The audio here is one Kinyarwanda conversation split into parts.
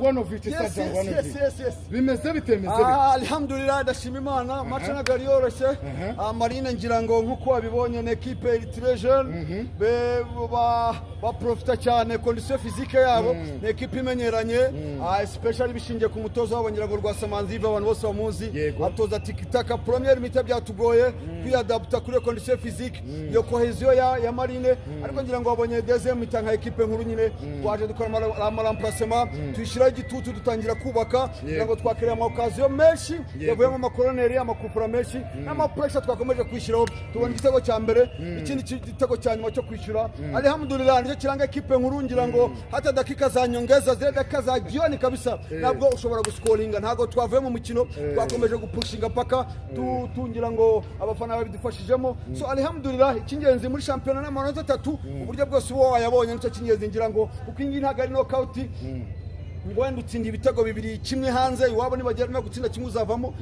One of it is yes. Bimeze bitemeze. Alhamdulillah ndashima Imana match nagari yoroshe. Marine ngira ngo nkuko wabibonye na equipe Eritre Jeune ba profita cyane condition physique yabo na equipe imenyeranye especially bishingiye ku mutozo wabo ngira ngo Rwasamanzi abantu bose bamuzi atoza tikitaka premier mita byatugoye kwiadapta kuri condition physique yo cohesion ya Marine ariko ngira ngo wabonye deuxième mita nka equipe nkuru nyine twaje dukora remplacement tuyishira igitutu dutangira kubaka ngira ngo twakiriye amaoccasion menshi yavuye mu makoroneri amakupura menshi n'amapressure twakomeje kwishiraho tubona igitego cya mbere ikindi gitego cya nyuma cyo kwishura alhamdulillah nicyo kiranga equipe nkuru ngira ngo hata dakika za nyongeza zile dakika za jioni kabisa nabwo ushobora guscoringa ntago twavuye mu mukino twakomeje gupushinga paka tungira ngo abafana babidufashijemo so alhamdulillah ikingenzi muri championnat n'amanota 3 uburyo bwose uwo wayabonye nicyo kingenzi ngira ngo uko ingi ntago ari knockout ngwenda utsinda ibitego bibiri kimwe hanze iwabo nibagera no gutsinda kimwe uzavamo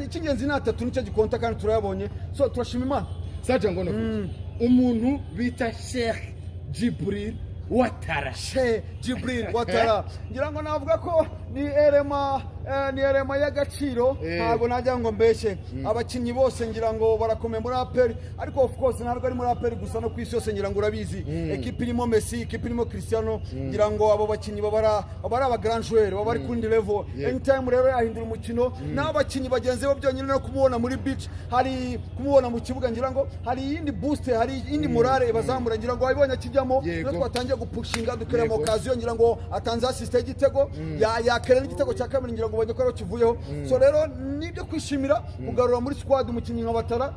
ikingenzi na 3 nicyo gikonta kandi turayabonye so turashima Imana saje ngono umuntu bita Sheikh Djibril Ouattara ngira ngo navuga ko ni erema y'agaciro ntabwo najya ngo mbeshe abakinyi bose ngira ngo barakomeye muri APR ariko of course ntabwo ari muri APR gusa no kwisi yose ngira ngo urabizi equipe irimo Messi equipe irimo Cristiano ngira ngo abo bakinyi babara aba grand joueur babari kundi level anytime rero yahindura umukino n'abakinyi bagenze bo byonyine no kumubona muri beach hari kumubona mu kibuga ngira ngo hari yindi boost hari yindi morale bazamura ngira ngo wabibonye kijyamo no twatangiye gupushinga dukera mu occasion ngira ngo atanze assist y'igitego ya kera igitego cya kabiri ngira ngo bajye ko kivuyeho so rero nibyo kwishimira kugarura muri squad umukinyi nka Ouattara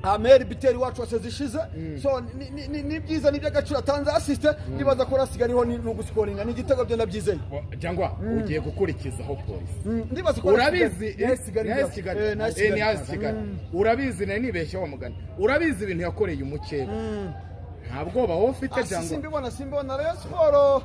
Amer biteri wacu wasezishize so ni byiza nibyo agaciro atanze assist nibaza ko rasigariho ni guscoringa ni igitego byo ndabyizeye cyangwa ugiye gukurikizaho police ndibaza ko urabizi urabizi nibeshye wa mugani urabizi ibintu yakoreye umukeba ntabwo ba ufite cyangwa simbona Rayon Sport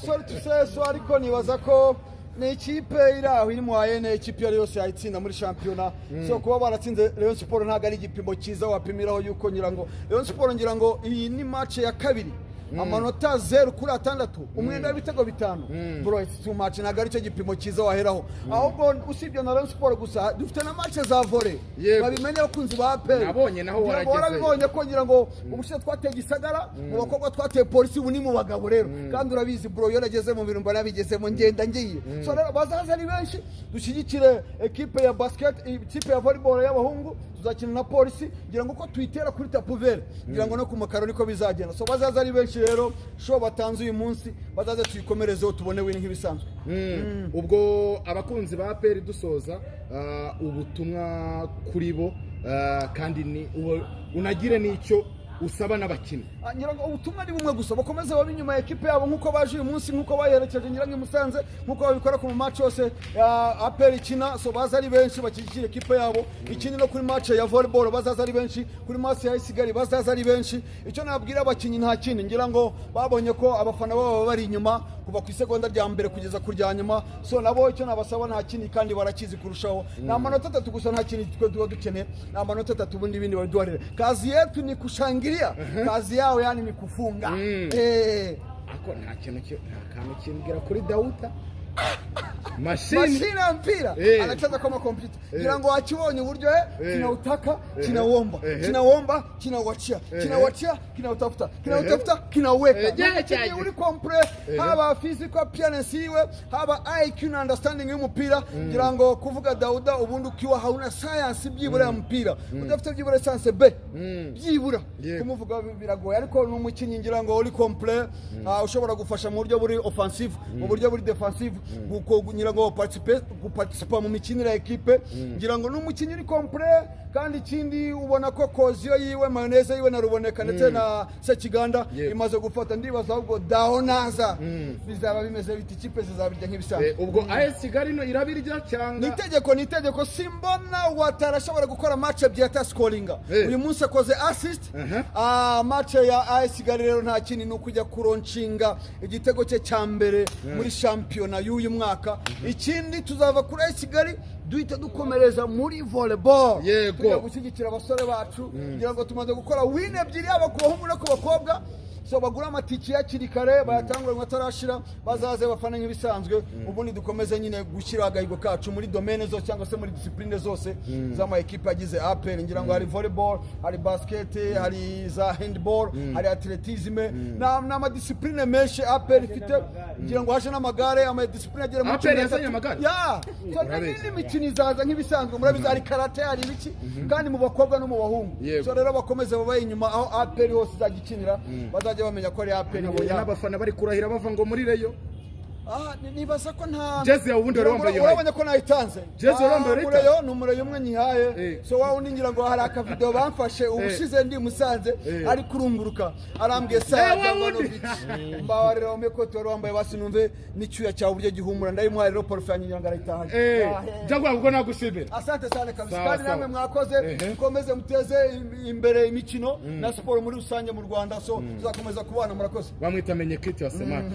sorry to say so ariko nibaza ko ni ikipe iraho iri mu ayene ikipe yari yose yayitsinda muri championnat so kuba baratsinze Rayon Sport ntago ari igipimo cyiza wapimiraho yuko ngira ngo Rayon Sport ngira ngo iyi ni match ya kabiri amanota 0 kuri 6 umwenda w'ibitego 5 bro it's too much ntago ari cyo gipimo cyiza waheraho ahubwo usibye na Rayon Sport gusa dufite na match za volley babimenye abakunzi ba APR nabonye naho warabibonye ko ngira ngo ubushe twateye Gisagara mu bakobwa twateye Polisi ubu ni mu bagabo rero kandi urabizi bro yo nageze mu bintu mbana bigezemo ngenda ngiye so rero bazaza ari benshi dushyigikire equipe ya basket ikipe ya volleyball y'abahungu tuzakina na Polisi ngira ngo ko tuyitera kuri tapuvere ngira ngo no ku makaro niko bizagenda so bazaza ari benshi rero sho batanze uyu munsi bazaza tuyikomerezeho tubone wini nk'ibisanzwe ubwo abakunzi ba APR dusoza ubutumwa kuri bo kandi ni unagire n'icyo usaba n'abakinyi ngira ngo ubutumwa ni bumwe gusa bakomeze babe inyuma ya equipe yabo nkuko baje uyu munsi nkuko bayerekeje ngira ngo Musanze nkuko babikora ku match yose APR ikina so baza ari benshi bakikira equipe yabo ikindi no kuri match ya volleyball bazaza ari benshi kuri match ya Isigari bazaza ari benshi icyo nabwira abakinyi nta kindi ngira ngo babonye ko abafana babo bari inyuma kuva ku isegonda rya mbere kugeza ku rya nyuma so nabo icyo nabasaba nta kindi kandi barakizi kurushaho na manota 3 gusa nta kindi twe dukeneye na manota 3 ubundi bindi baduharira kazi yetu ni kushangilia kazi yao yani ni kufunga ako nta kantu kimbwira kuri Dauda mashine mpira anacheza kama kompyuta ngira ngo akibonye uburyo kinautaka kinaomba kinawachia kinaweka uri compre haba physical appearance iwe haba IQ na understanding y'umupira ngira ngo kuvuga Dauda ubundi ukiwa hauna science byibura ya mpira udafite byibura science B byibura kumuvuga biragoye ariko n'umukinyi ngira ngo uri compre ushobora gufasha mu buryo buri offensive mu buryo buri defensive ngira ngo participa mu mikinira equipe ngira ngo n'umukinyi uri complet kandi ikindi ubona ko kozio yiwe mayoneze yiwe naruboneka ndetse na Sekiganda imaze gufata ndibaza ahubwo daonaza bizaba bimeze biti ikipe zizabirya nk'ibisanzwe ubwo AS Kigali no irabirya cyangwa nitegeko simbona Ouattara ashobora gukora match ebyiri scoringa uyu munsi akoze assist match ya AS Kigali rero nta kindi no kujya kuronshinga igitego cye cya mbere muri championnat y'uyu mwaka ikindi tuzava kuri AS Kigali duhita dukomereza muri volleyball yego gushyigikira abasore bacu ngira ngo tumaze gukora win ebyiri aba ku bahungu no ku bakobwa so bagura amatiki hakiri kare bayatangura ngo atarashira bazaze bafana nk'ibisanzwe ubundi dukomeze nyine gushyira agahigo kacu muri domaine zose cyangwa se muri discipline zose z'ama equipe agize APR ngira ngo hari volleyball hari basket hari za handball hari atletism n'ama discipline menshi APR ifite ngira ngo hashe n'amagare ama discipline agera mu APR yazanye amagare ya so n'imikino izaza nk'ibisanzwe murabizi hari karate hari ibiki kandi mu bakobwa no mu bahungu so rero bakomeze babaye inyuma aho APR hose izagikinira bazajya bamenya ko ari APR n'abafana bari kurahira bava ngo muri reyo nibaza ko nta jezi yawe ubundi wambaye urabonye ko nayitanze jezi wambaye mureyo ni umureyo umwe nyihaye so wawe uningira ngo hari aka video bamfashe ubushize ndi Musanze ari kurunguruka arambwiye saja Manovic mbawarira umeko tori wambaye basi numve n'icyuya cyawe uburyo gihumura ndayimuhaye rero porofanya nyanga arayitahaje cyangwa ubwo nagushimira asante cyane kabisa kandi namwe mwakoze mukomeze muteze imbere imikino na siporo muri rusange mu Rwanda so tuzakomeza kubana murakoze bamwita menye kiti wa Semaka